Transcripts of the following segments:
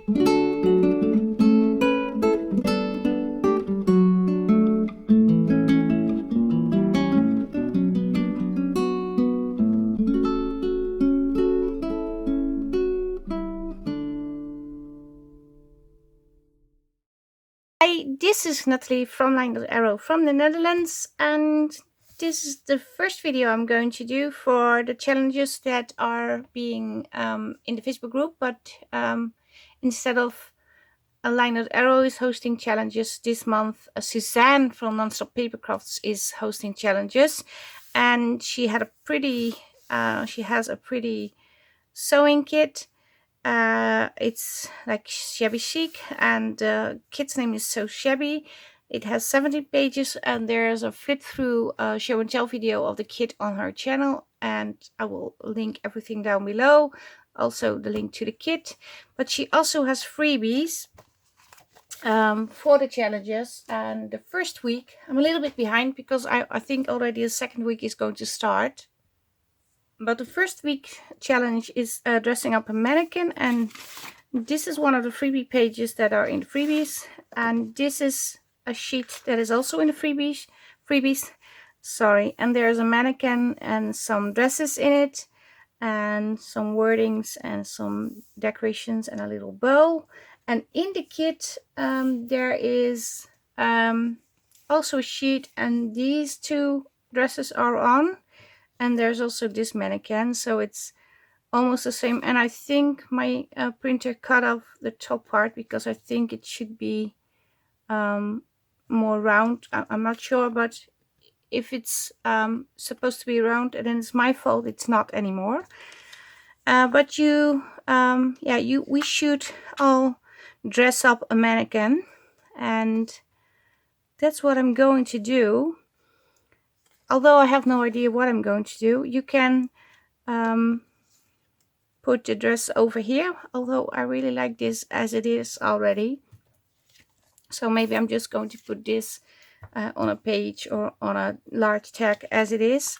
Hi, this is Nathalie from LineDotArrow from the Netherlands, and this is the first video I'm going to do for the challenges that are being in the Facebook group, but instead of LineDotArrow is hosting challenges this month, Suzanne from NonStopPapercrafts is hosting challenges, and she has a pretty sewing kit. It's like shabby chic, and the kit's name is Sew Shabby. It has 17 pages, and there's a flip through show and tell video of the kit on her channel, and I will link everything down below, also the link to the kit. But she also has freebies for the challenges, and the first week I'm a little bit behind because I think already the second week is going to start. But the first week challenge is dressing up a mannequin, and this is one of the freebie pages that are in the freebies, and this is a sheet that is also in the freebies, sorry. And there's a mannequin and some dresses in it, and some wordings and some decorations and a little bow. And in the kit there is also a sheet, and these two dresses are on. And there's also this mannequin, so it's almost the same. And I think my printer cut off the top part because I think it should be more round. I'm not sure, but if it's supposed to be round, then it's my fault. It's not anymore. But we should all dress up a mannequin, and that's what I'm going to do. Although I have no idea what I'm going to do, you can put the dress over here, although I really like this as it is already. So maybe I'm just going to put this on a page or on a large tag as it is.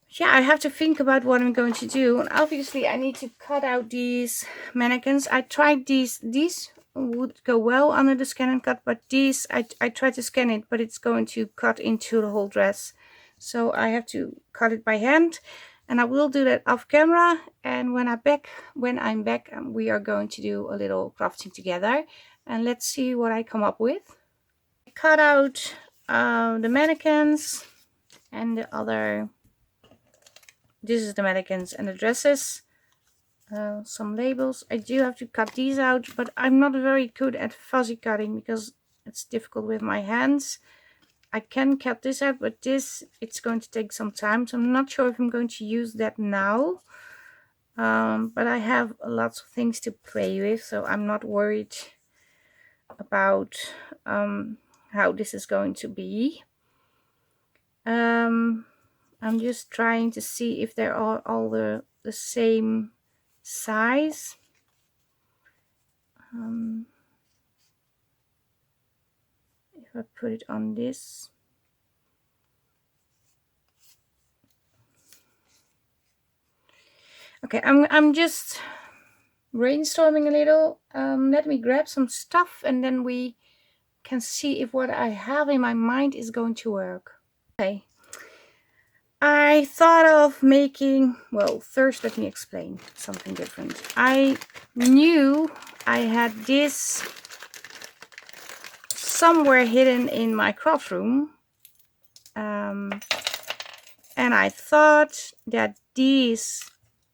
Yeah, I have to think about what I'm going to do, and obviously I need to cut out these mannequins. I tried these would go well under the scan and cut, but these I tried to scan it, but it's going to cut into the whole dress, so I have to cut it by hand, and I will do that off camera. And when I'm back, we are going to do a little crafting together, and let's see what I come up with. I cut out the mannequins and the other. This is the mannequins and the dresses. Some labels. I do have to cut these out, but I'm not very good at fuzzy cutting because it's difficult with my hands. I can cut this out, but it's going to take some time, so I'm not sure if I'm going to use that now. But I have lots of things to play with, so I'm not worried about how this is going to be. I'm just trying to see if they are all the same size. If I put it on this, okay, I'm just brainstorming a little. Let me grab some stuff, and then we can see if what I have in my mind is going to work. Okay, I thought of making, well, first let me explain something different. I knew I had this somewhere hidden in my craft room, and I thought that these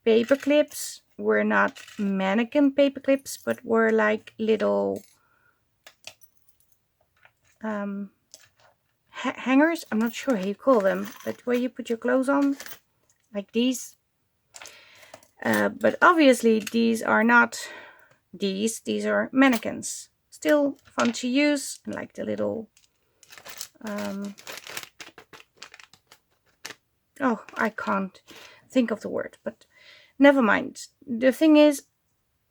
paper clips were not mannequin paper clips, but were like little hangers. I'm not sure how you call them, but where you put your clothes on, like these. But obviously these are not these are mannequins. Still fun to use, and like the little oh, I can't think of the word, but never mind. The thing is,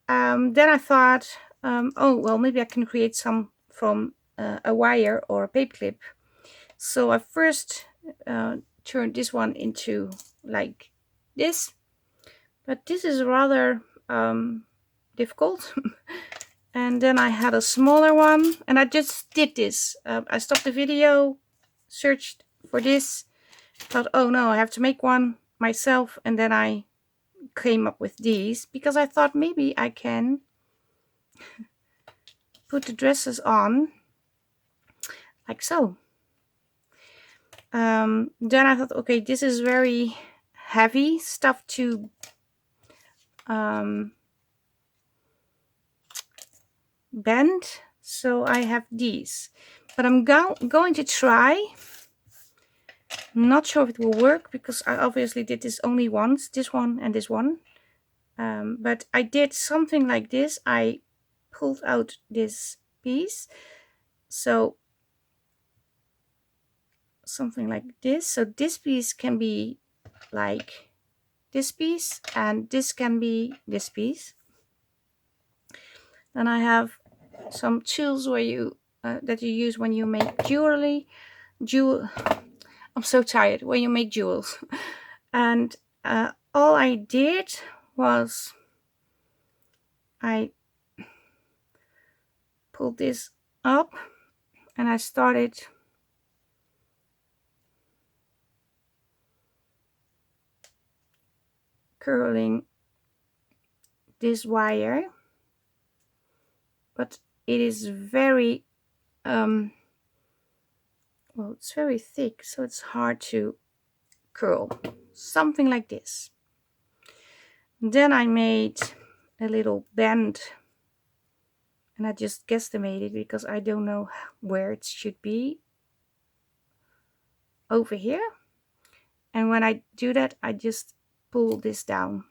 then I thought, oh well, maybe I can create some from a wire or a paper clip. So I first turned this one into like this, but this is rather difficult. And then I had a smaller one, and I just did this. I stopped the video, searched for this, thought, oh no, I have to make one myself, and then I came up with these because I thought maybe I can put the dresses on like so. Then I thought, okay, this is very heavy stuff to bend, so I have these, but I'm going to try. Not sure if it will work because I obviously did this only once, this one and this one, but I did something like this. I pulled out this piece, so something like this, so this piece can be like this piece and this can be this piece. Then I have some tools where you that you use when you make jewelry. I'm so tired. When you make jewels. And all I did was I pulled this up and I started curling this wire, but it is very well, it's very thick, so it's hard to curl. Something like this. Then I made a little bend, and I just guesstimated because I don't know where it should be. Over here. And when I do that, I just pull this down.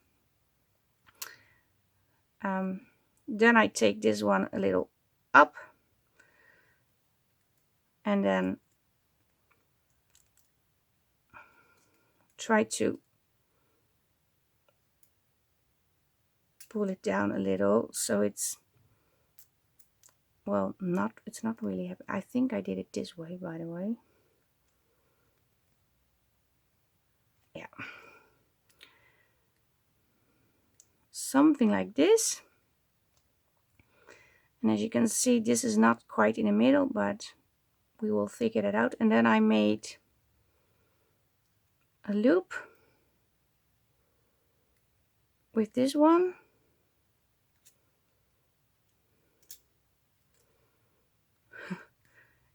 Then I take this one a little up, and then try to pull it down a little so it's, well, it's not really heavy. I think I did it this way, by the way. Yeah, something like this. And as you can see, this is not quite in the middle, but we will figure it out. And then I made a loop with this one.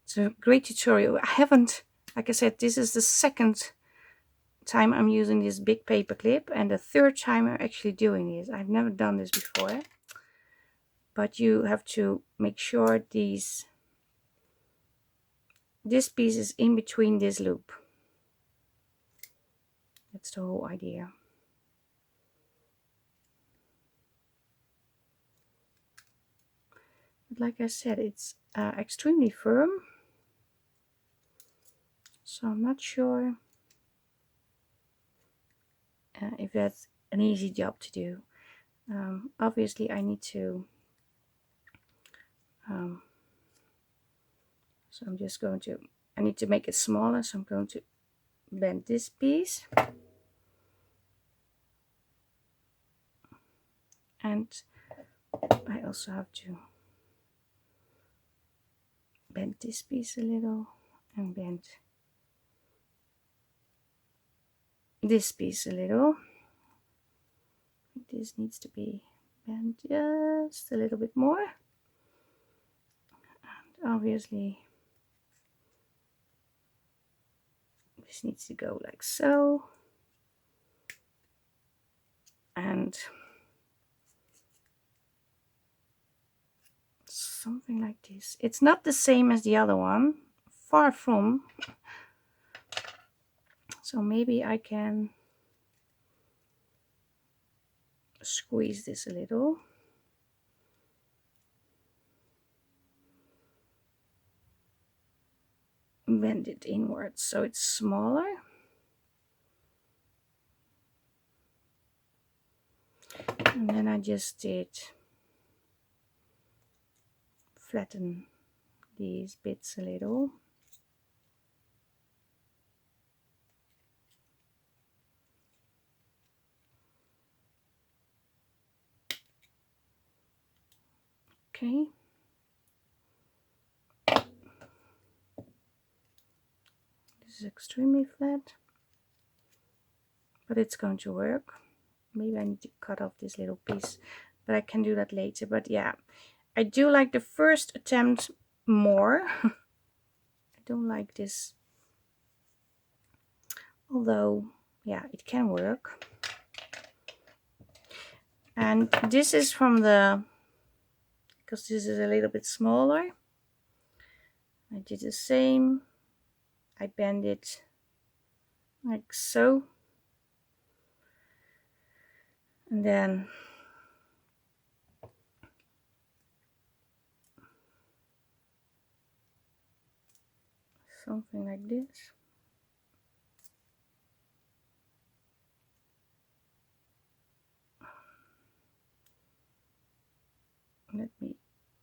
It's a great tutorial. I haven't, like I said, this is the second time I'm using this big paper clip and the third time I'm actually doing this. I've never done this before, but you have to make sure this piece is in between this loop. That's the whole idea. But like I said, it's extremely firm, so I'm not sure if that's an easy job to do. Obviously I need to so I'm just going to, I need to make it smaller, so I'm going to bend this piece, and I also have to bend this piece a little and bend this piece a little. This needs to be bent just a little bit more, and obviously this needs to go like so, and something like this. It's not the same as the other one, far from, so maybe I can squeeze this a little. Bend it inwards so it's smaller. And then I just did flatten these bits a little. Okay. This is extremely flat, but it's going to work. Maybe I need to cut off this little piece, but I can do that later. But yeah, I do like the first attempt more. I don't like this, although yeah, it can work. And this is from the, because this is a little bit smaller, I did the same. I bend it like so, and then something like this. Let me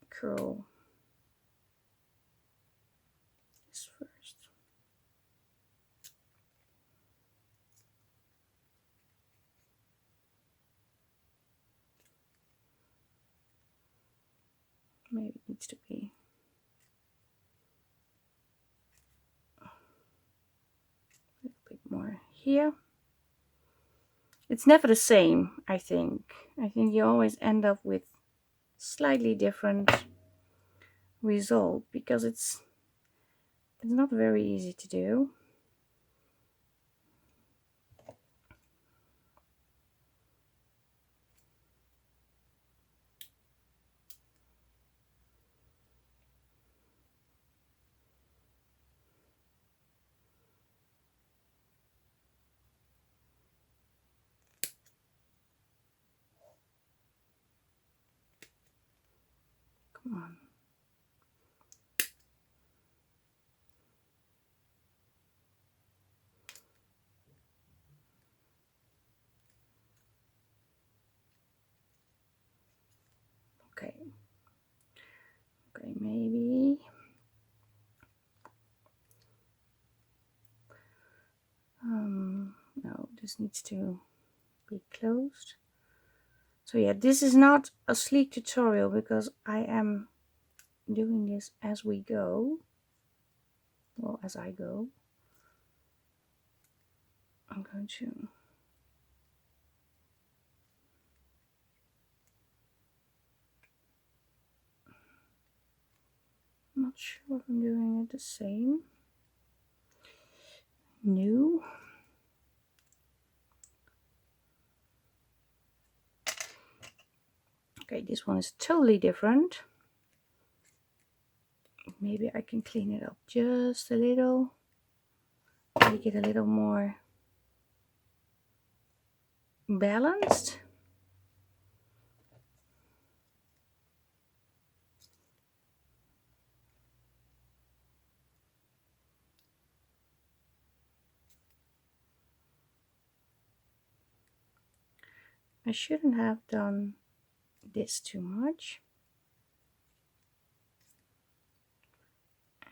curl this first. Maybe it needs to be a little bit more here. It's never the same, I think. I think you always end up with slightly different result because it's not very easy to do. Come on. Okay. Okay, maybe. No, this needs to be closed. So yeah, this is not a sleek tutorial because I am doing this as we go. Well, as I go. I'm going to not sure if I'm doing it the same. New. Okay, this one is totally different. Maybe I can clean it up just a little. Make it a little more balanced. I shouldn't have done this too much.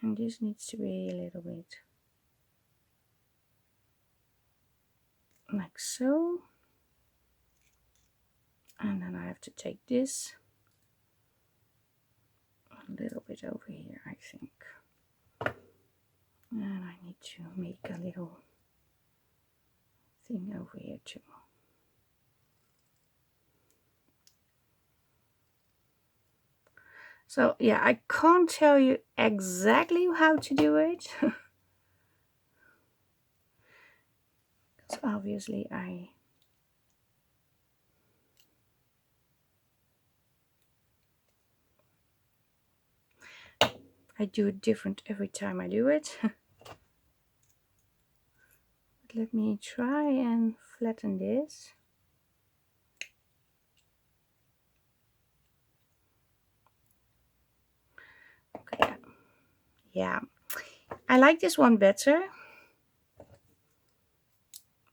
And this needs to be a little bit like so. And then I have to take this a little bit over here, I think. And I need to make a little thing over here too. So yeah, I can't tell you exactly how to do it. Because obviously I do it different every time I do it. But let me try and flatten this. Okay, yeah, I like this one better,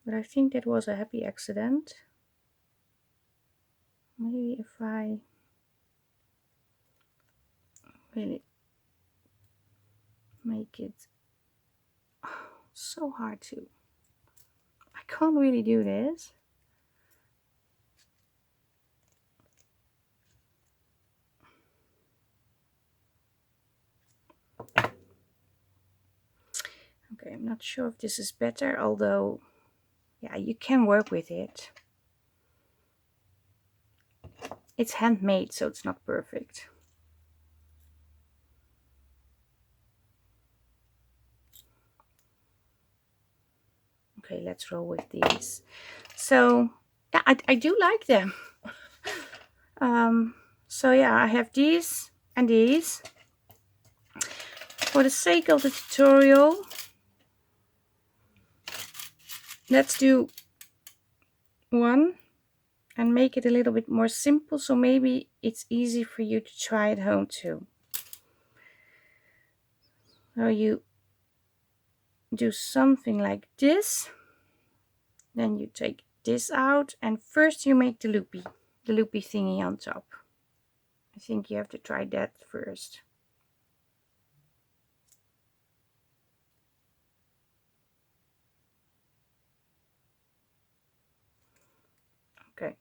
but I think that was a happy accident. Maybe if I really make it so hard to, I can't really do this. Okay, I'm not sure if this is better, although yeah, you can work with it. It's handmade, so it's not perfect. Okay, let's roll with these. So yeah, I do like them. So yeah, I have these and these. For the sake of the tutorial, let's do one and make it a little bit more simple, so maybe it's easy for you to try at home too. So you do something like this, then you take this out, and first you make the loopy thingy on top. I think you have to try that first. Okay.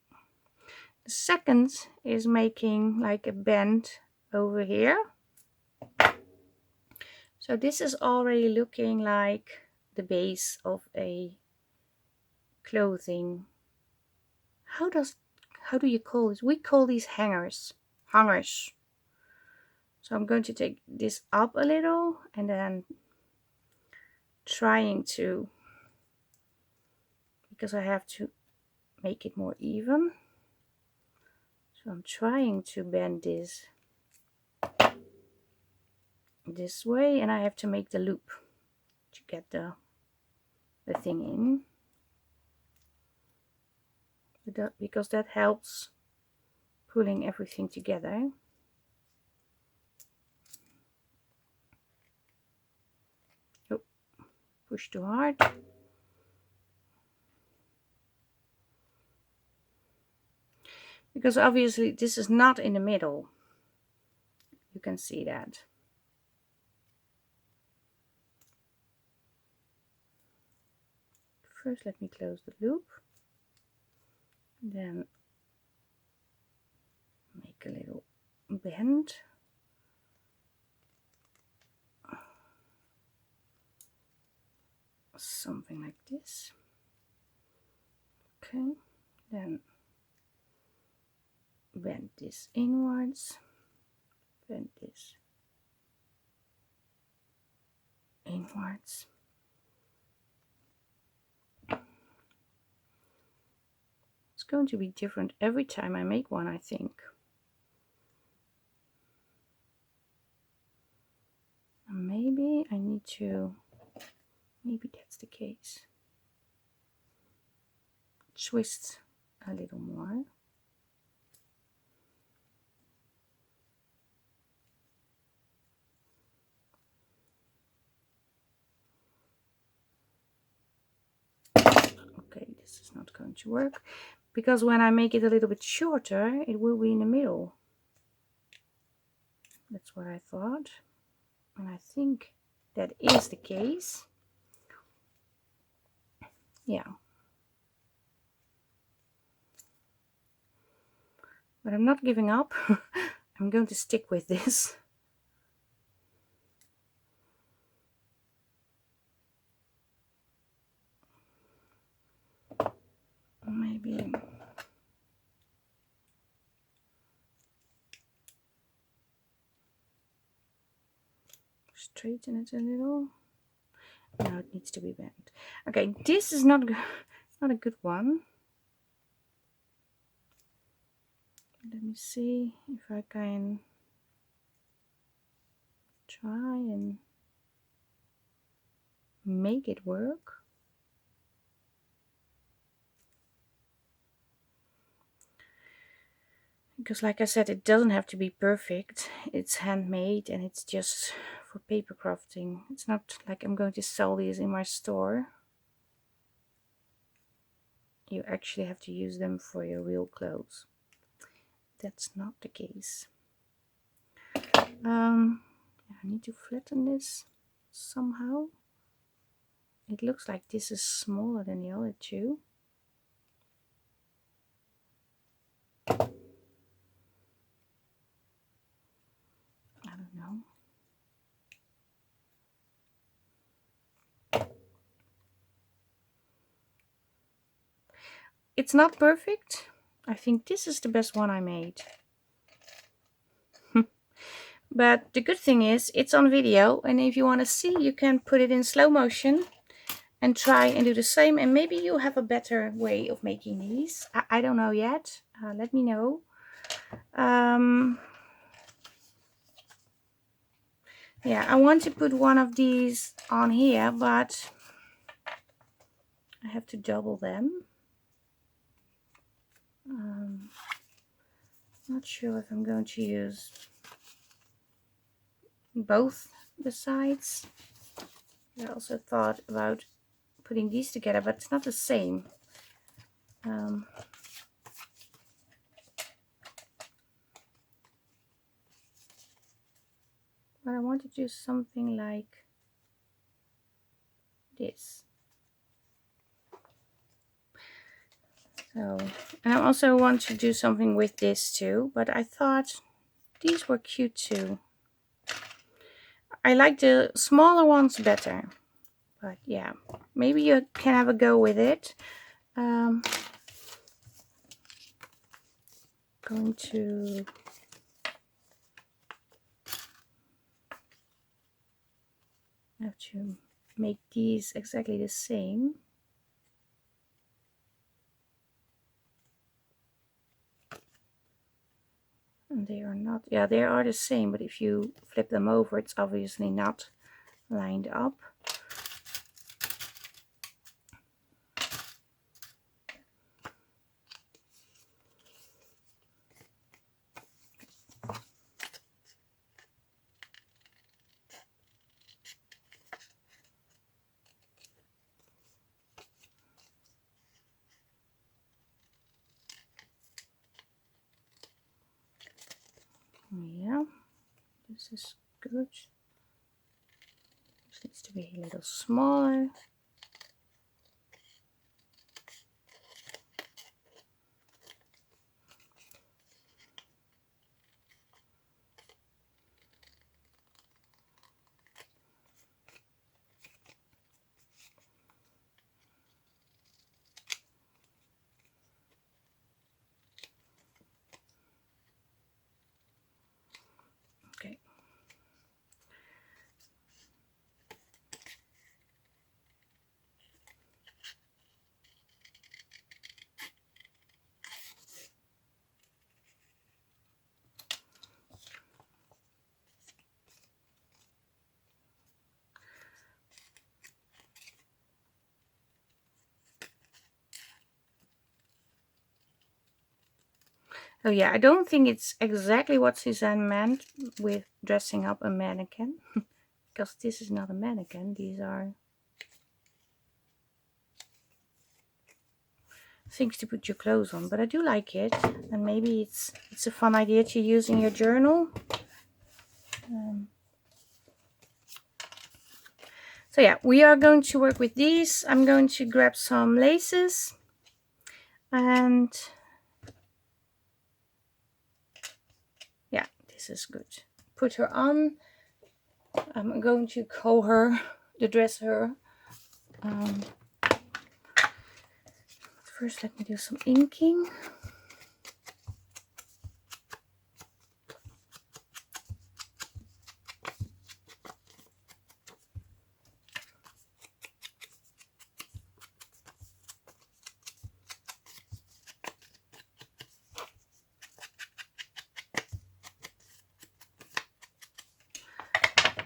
The second is making like a bend over here. So this is already looking like the base of a clothing. How do you call this? We call these hangers. So I'm going to take this up a little and then trying to, because I have to make it more even. So I'm trying to bend this way, and I have to make the loop to get the thing in. Because that helps pulling everything together. Oh, push too hard. Because obviously this is not in the middle. You can see that. First let me close the loop. Then make a little bend. Something like this. Okay, then bend this inwards, bend this inwards. It's going to be different every time I make one, I think. And maybe I need to, maybe that's the case. Twist a little more. Okay, this is not going to work, because when I make it a little bit shorter, it will be in the middle. That's what I thought, and I think that is the case. Yeah. But I'm not giving up. I'm going to stick with this. Maybe straighten it a little. Now it needs to be bent. Okay, this is not a good one. Let me see if I can try and make it work. Because like I said, it doesn't have to be perfect. It's handmade and it's just for paper crafting. It's not like I'm going to sell these in my store. You actually have to use them for your real clothes. That's not the case. I need to flatten this somehow. It looks like this is smaller than the other two. I don't know. It's not perfect. I think this is the best one I made. But the good thing is it's on video, and if you want to see, you can put it in slow motion and try and do the same, and maybe you have a better way of making these. I don't know yet. Let me know. Yeah, I want to put one of these on here, but I have to double them. Not sure if I'm going to use both the sides. I also thought about putting these together, but it's not the same. But I want to do something like this. So, and I also want to do something with this too, but I thought these were cute too. I like the smaller ones better, but yeah, maybe you can have a go with it. Going to have to make these exactly the same. And they are not, yeah, they are the same, but if you flip them over, it's obviously not lined up. Yeah, this is good. This needs to be a little smaller. Okay. Oh yeah, I don't think it's exactly what Suzanne meant with dressing up a mannequin. Because this is not a mannequin, these are things to put your clothes on, but I do like it, and maybe it's a fun idea to use in your journal. So yeah, we are going to work with these. I'm going to grab some laces, and yeah, this is good. Put her on. I'm going to call her, the dress her. First, let me do some inking.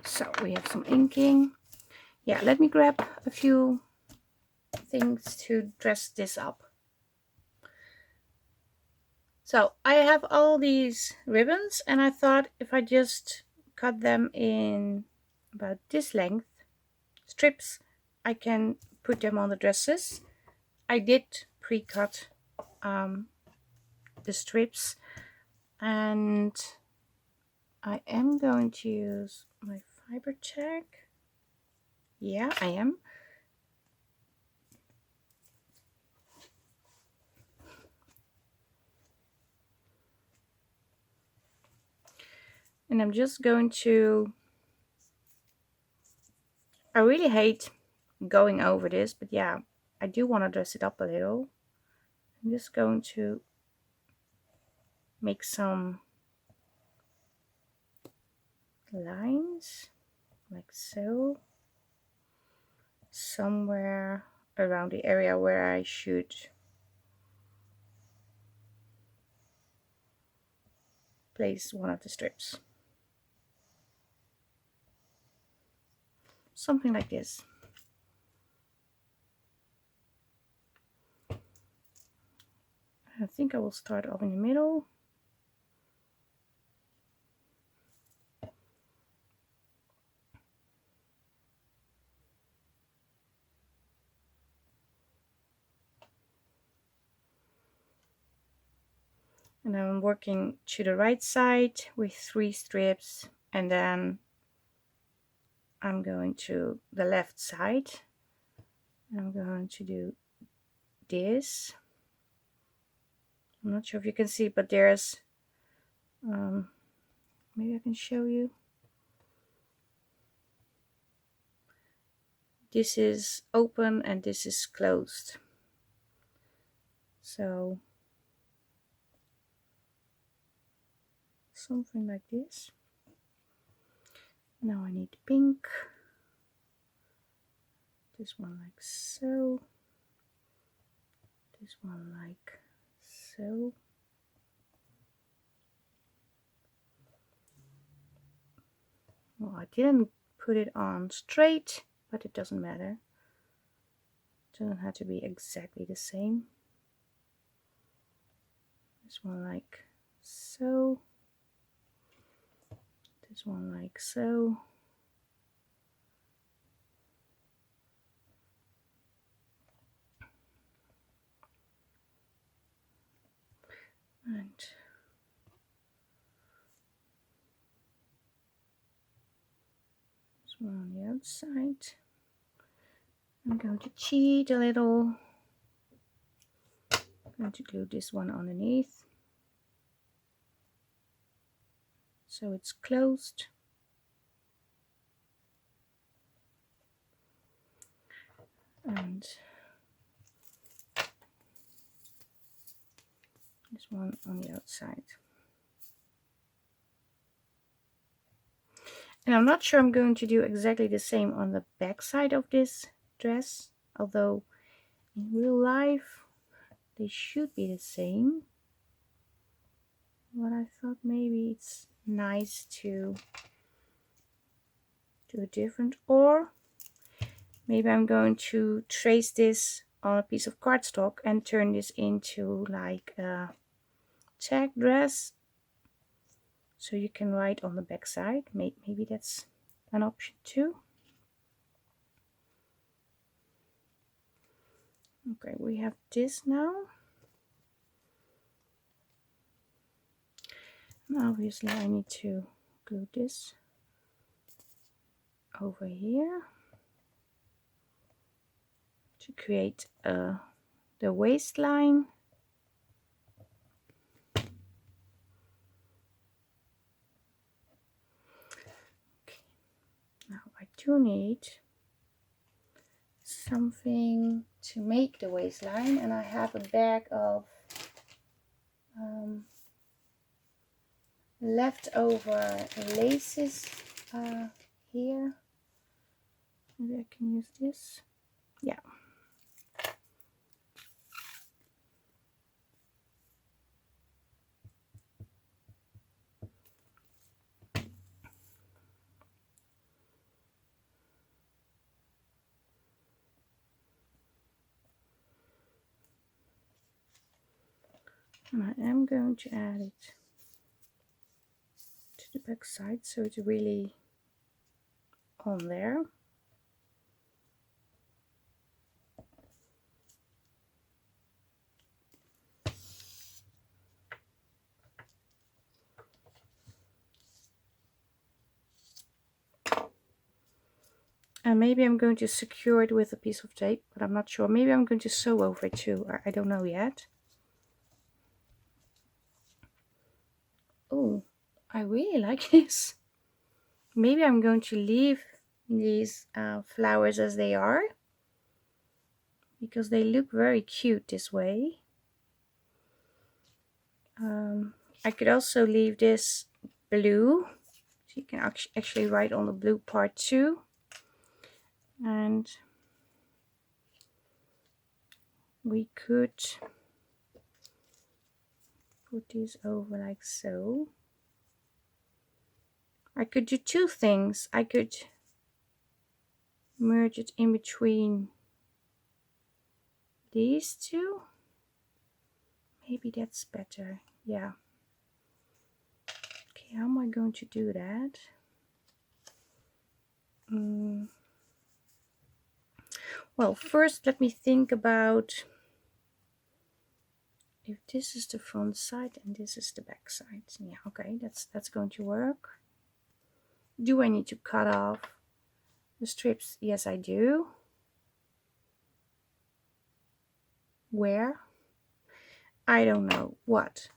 So we have some inking. Yeah, let me grab a few things to dress this up. So I have all these ribbons, and I thought if I just cut them in about this length strips, I can put them on the dresses. I did pre-cut the strips, and I am going to use my fiber tack. Yeah, I am. And I'm just going to, I really hate going over this, but yeah, I do want to dress it up a little. I'm just going to make some lines like so, somewhere around the area where I should place one of the strips. Something like this. I think I will start off in the middle. And I'm working to the right side with 3 strips, and then I'm going to the left side. I'm going to do this. I'm not sure if you can see, but there's maybe I can show you. This is open and this is closed. So something like this. Now I need pink. This one like so. This one like so. Well, I didn't put it on straight, but it doesn't matter. It doesn't have to be exactly the same. This one like so. This one like so. And this one on the outside. I'm going to cheat a little. I'm going to glue this one underneath, so it's closed. And this one on the outside. And I'm not sure I'm going to do exactly the same on the back side of this dress, although in real life they should be the same. But I thought maybe it's nice to do a different, or maybe I'm going to trace this on a piece of cardstock and turn this into like a tag dress, so you can write on the back side. Maybe that's an option too. Okay, we have this now. Now obviously I need to glue this over here to create the waistline. Okay. Now I do need something to make the waistline, and I have a bag of leftover laces here. Maybe I can use this. Yeah. And I am going to add it to the back side, so it's really on there. And maybe I'm going to secure it with a piece of tape, but I'm not sure. Maybe I'm going to sew over it too. I don't know yet. Oh, I really like this. Maybe I'm going to leave these flowers as they are, because they look very cute this way. I could also leave this blue, so you can actually write on the blue part too. And we could put this over like so. I could do two things. I could merge it in between these two. Maybe that's better. Yeah. Okay, how am I going to do that? Well, first let me think about if this is the front side and this is the back side. Yeah, okay, that's going to work. Do I need to cut off the strips? Yes, I do. Where? I don't know. What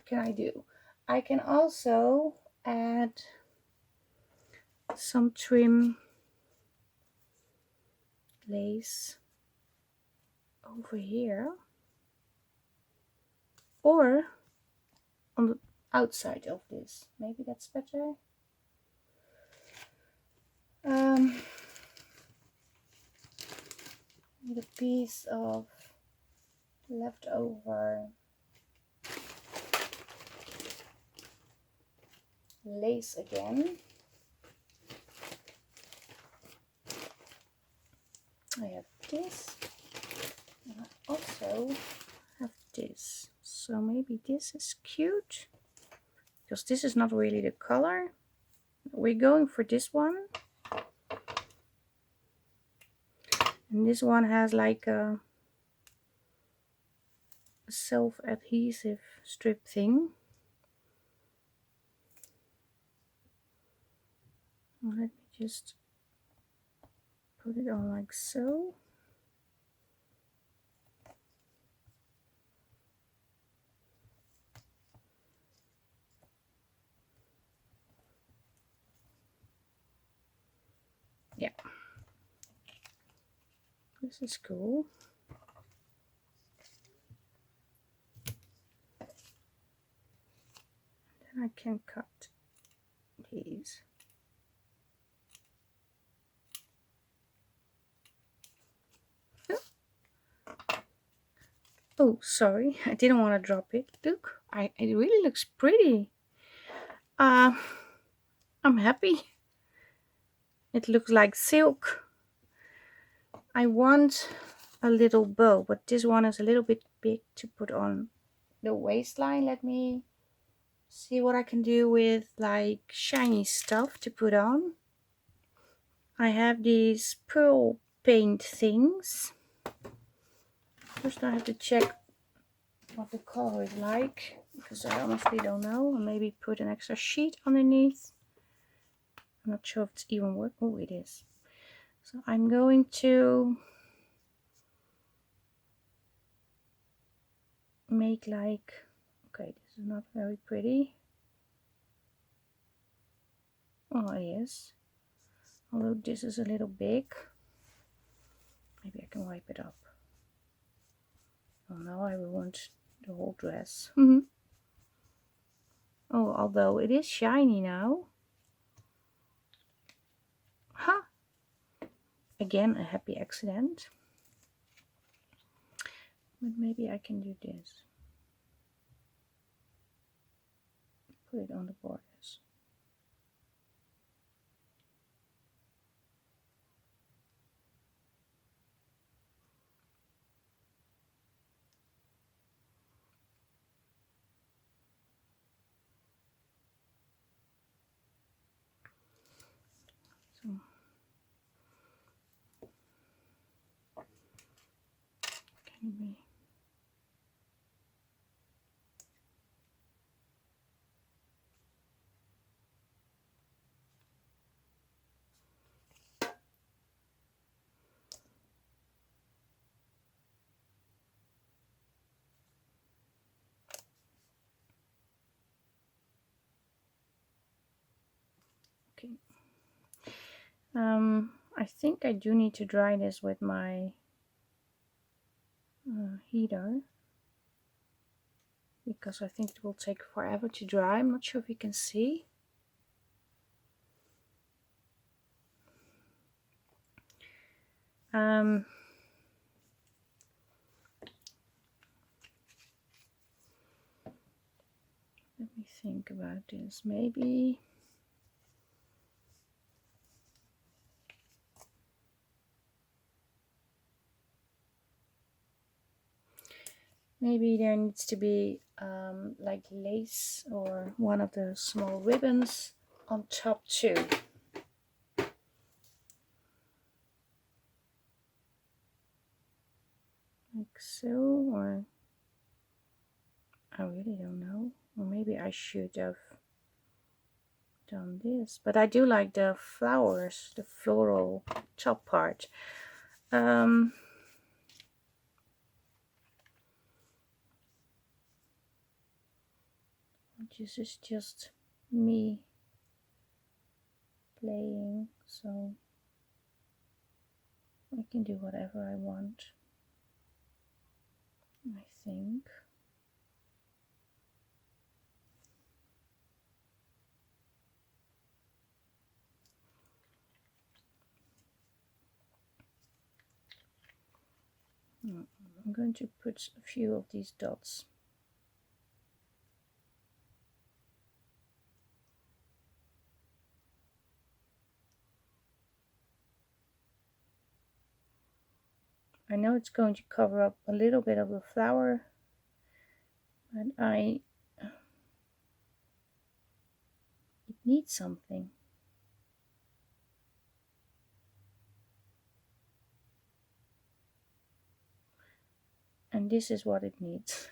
can I do? I can also add some trim lace over here, or on the outside of this. Maybe that's better. Need a piece of leftover lace again. I have this, and I also have this. So maybe this is cute, because this is not really the color. We're going for this one. And this one has like a self-adhesive strip thing. Let me just put it on like so. Yeah, this is cool. Then I can cut these. Oh, sorry, I didn't want to drop it. Look, it really looks pretty. I'm happy. It looks like silk. I want a little bow, but this one is a little bit big to put on the waistline. Let me see what I can do with like shiny stuff to put on. I have these pearl paint things. First I have to check what the color is like, because I honestly don't know. And maybe put an extra sheet underneath. I'm not sure if it's even working. Oh, it is. So I'm going to make like, okay, this is not very pretty. Oh, it is. Although this is a little big. Maybe I can wipe it up. Oh no, I ruined the whole dress. Oh, although it is shiny now. Ha! Again, a happy accident. But maybe I can do this. Put it on the borders. So can we? Okay. I think I do need to dry this with my heater. because I think it will take forever to dry. I'm not sure if you can see. Let me think about this. Maybe there needs to be like lace or one of the small ribbons on top too. Like so, or I really don't know. Or maybe I should have done this. But I do like the flowers, the floral top part. This is just me playing, so I can do whatever I want, I think. I'm going to put a few of these dots. I know it's going to cover up a little bit of the flower, but it needs something. And this is what it needs.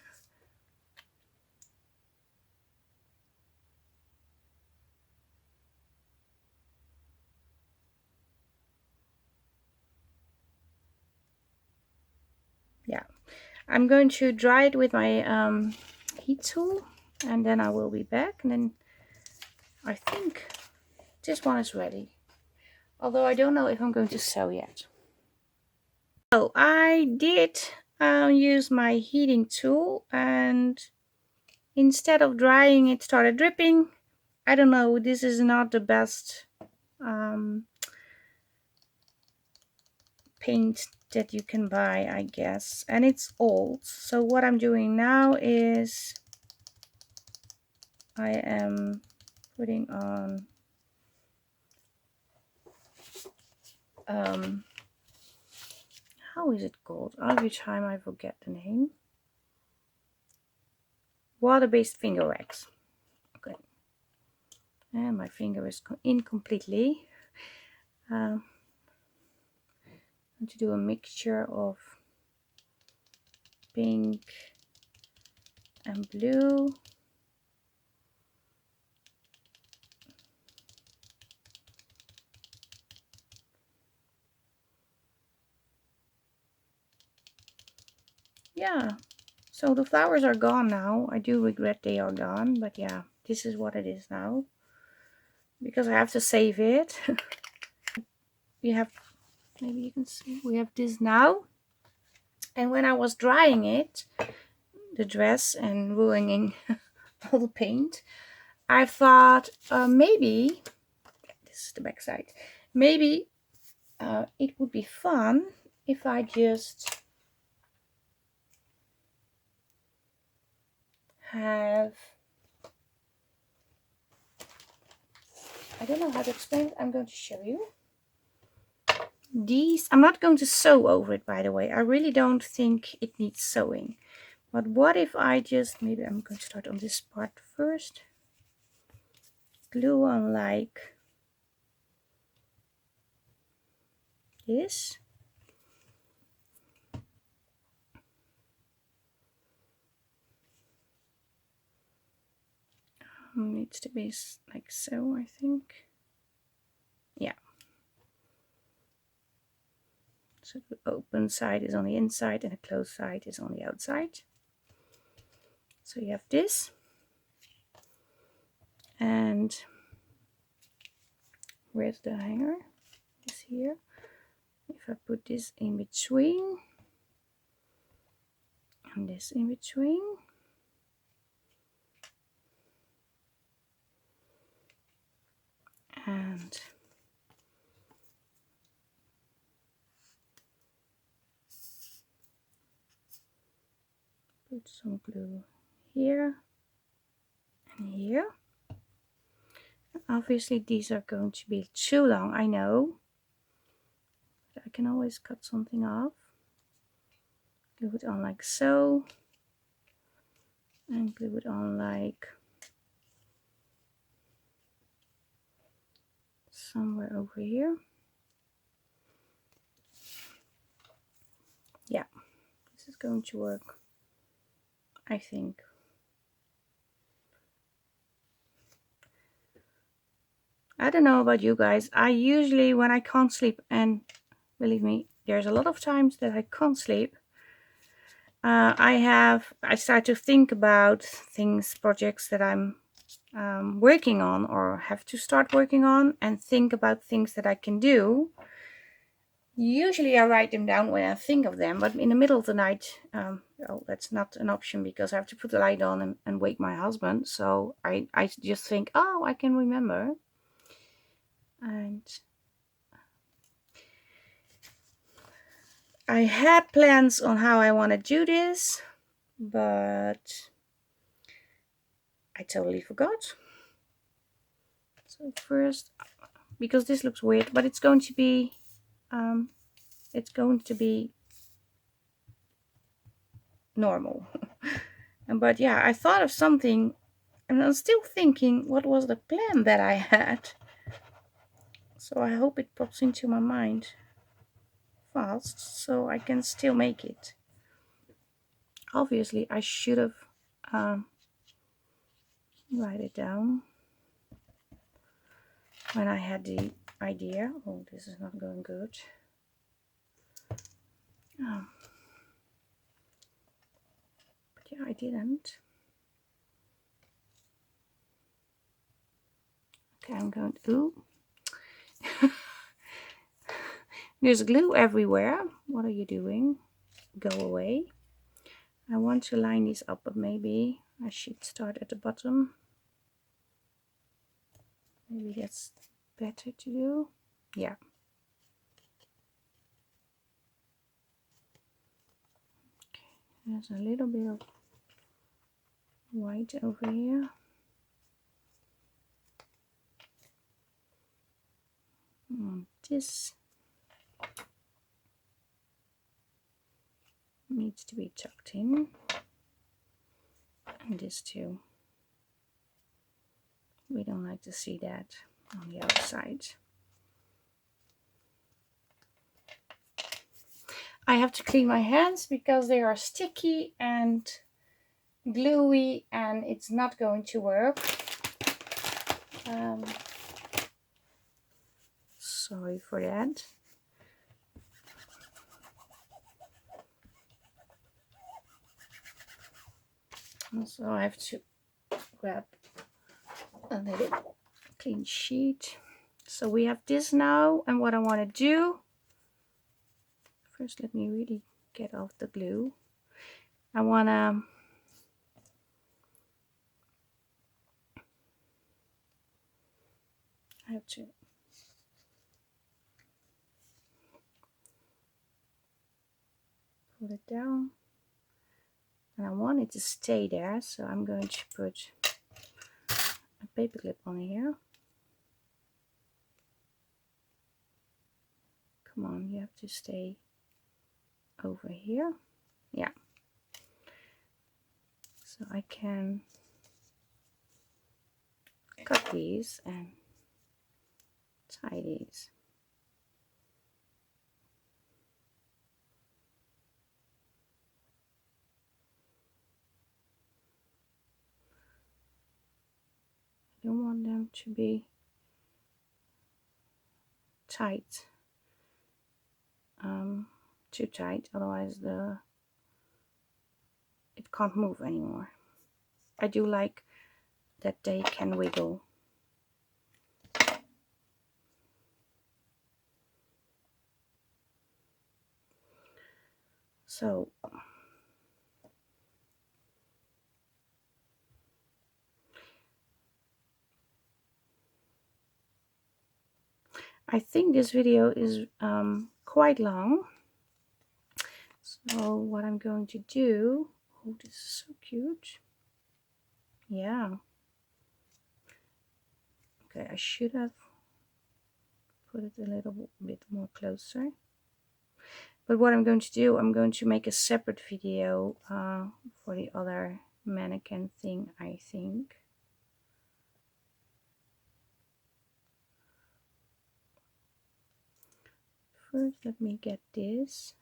Yeah, I'm going to dry it with my heat tool, and then I will be back, and then I think this one is ready. Although I don't know if I'm going to sew yet. So I did use my heating tool, and instead of drying it started dripping. I don't know, this is not the best paint that you can buy, I guess, and it's old. So what I'm doing now is I am putting on how is it called? Every time I forget the name. Water-based finger wax. Okay, and my finger is incompletely. I'm going to do a mixture of pink and blue. Yeah, so the flowers are gone now. I do regret they are gone, but yeah, this is what it is now, because I have to save it. We have, maybe you can see, we have this now, and when I was drying it, the dress, and ruining all the paint, I thought maybe, this is the back side, maybe it would be fun if I just have, I don't know how to explain it. I'm going to show you. These, I'm not going to sew over it, by the way. I really don't think it needs sewing. But what if I just, maybe I'm going to start on this part first. Glue on like this. Needs to be like so, I think. Yeah. So the open side is on the inside and the closed side is on the outside. So you have this. And where's the hanger? It's here. If I put this in between and this in between, and put some glue here and here. Obviously these are going to be too long, I know, but I can always cut something off. Glue it on like so, and glue it on like somewhere over here. Yeah, this is going to work, I think. I don't know about you guys. I usually, when I can't sleep, and believe me, there's a lot of times that I can't sleep, I start to think about things, projects that I'm working on or have to start working on, and think about things that I can do. Usually I write them down when I think of them, but in the middle of the night, well, that's not an option because I have to put the light on and wake my husband. So I just think, oh, I can remember. And I had plans on how I want to do this, but I totally forgot. So first, because this looks weird, but it's going to be normal. But yeah, I thought of something, and I'm still thinking what was the plan that I had. So I hope it pops into my mind fast so I can still make it. Obviously I should have write it down when I had the idea. Oh, this is not going good. Oh. But yeah, I didn't. Okay, I'm going to... Ooh. There's glue everywhere. What are you doing? Go away. I want to line these up, but maybe I should start at the bottom. Maybe that's better to do. Yeah. Okay. There's a little bit of white over here. This needs to be tucked in, and this too. We don't like to see that on the outside. I have to clean my hands because they are sticky and gluey, and it's not going to work. Sorry for that. So I have to grab a little clean sheet. So we have this now, and what I want to do, first let me really get off the glue. I want to put it down, and I want it to stay there, so I'm going to put a paper clip on here. Come on, you have to stay over here. Yeah. So I can cut these and tie these. I don't want them to be tight, too tight, otherwise it can't move anymore. I do like that they can wiggle. So I think this video is quite long. So what I'm going to do, oh, this is so cute. Yeah. Okay, I should have put it a little bit more closer. But what I'm going to do, I'm going to make a separate video for the other mannequin thing, I think. First, let me get this.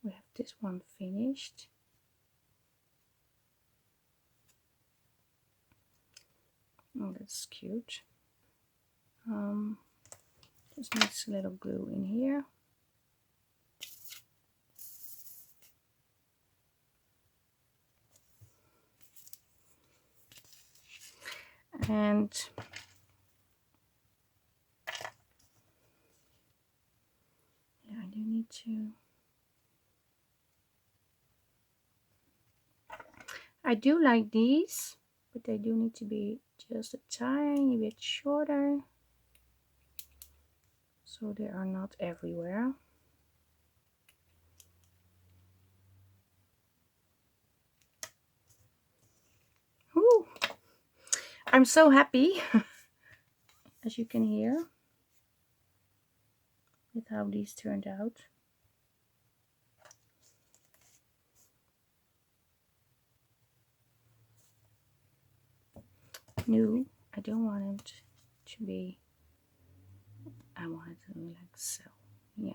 We have this one finished. Oh, that's cute. Just needs a little glue in here. And yeah, I do need to. I do like these, but they do need to be just a tiny bit shorter, so they are not everywhere. Ooh, I'm so happy, as you can hear, with how these turned out. No, I don't want it to be, I want it to be like so. Yeah.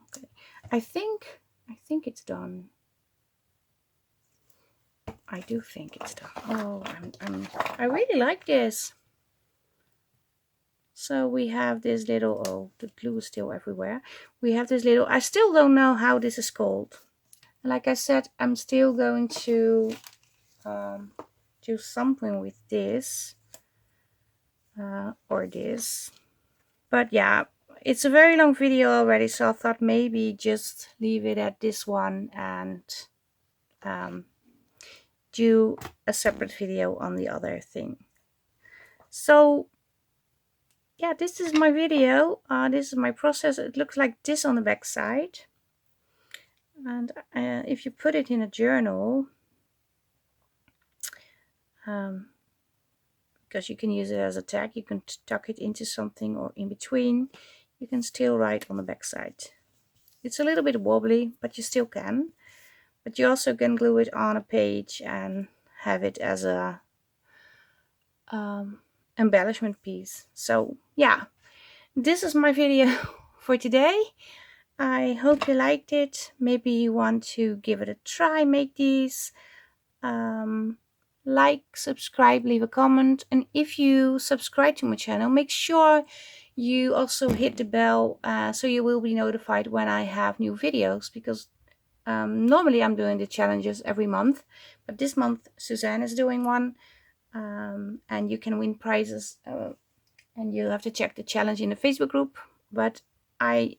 Okay. I think it's done. I do think it's done. Oh, I really like this. So we have this little, oh, the glue is still everywhere. We have this little, I still don't know how this is called. Like I said, I'm still going to do something with this or this. But yeah, it's a very long video already, so I thought maybe just leave it at this one and do a separate video on the other thing. So yeah, this is my video. This is my process. It looks like this on the back side. And if you put it in a journal, because you can use it as a tag, you can tuck it into something or in between, you can still write on the back side. It's a little bit wobbly, but you still can. But you also can glue it on a page and have it as a embellishment piece. So yeah, this is my video for today. I hope you liked it. Maybe you want to give it a try, make these. Like, subscribe, leave a comment, and if you subscribe to my channel, make sure you also hit the bell so you will be notified when I have new videos, because normally I'm doing the challenges every month, but this month Suzanne is doing one, and you can win prizes, and you have to check the challenge in the Facebook group. But I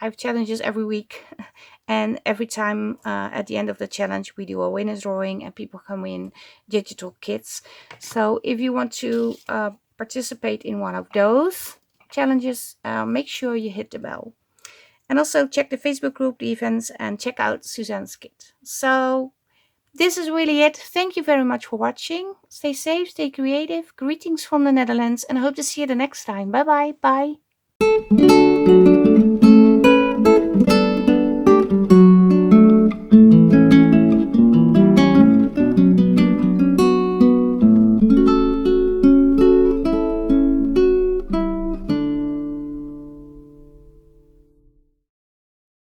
have challenges every week, and every time at the end of the challenge we do a winner's drawing and people can win digital kits. So if you want to participate in one of those challenges, make sure you hit the bell. And also check the Facebook group, the events, and check out Suzanne's kit. So this is really it. Thank you very much for watching. Stay safe, stay creative. Greetings from the Netherlands, and I hope to see you the next time. Bye bye. Bye.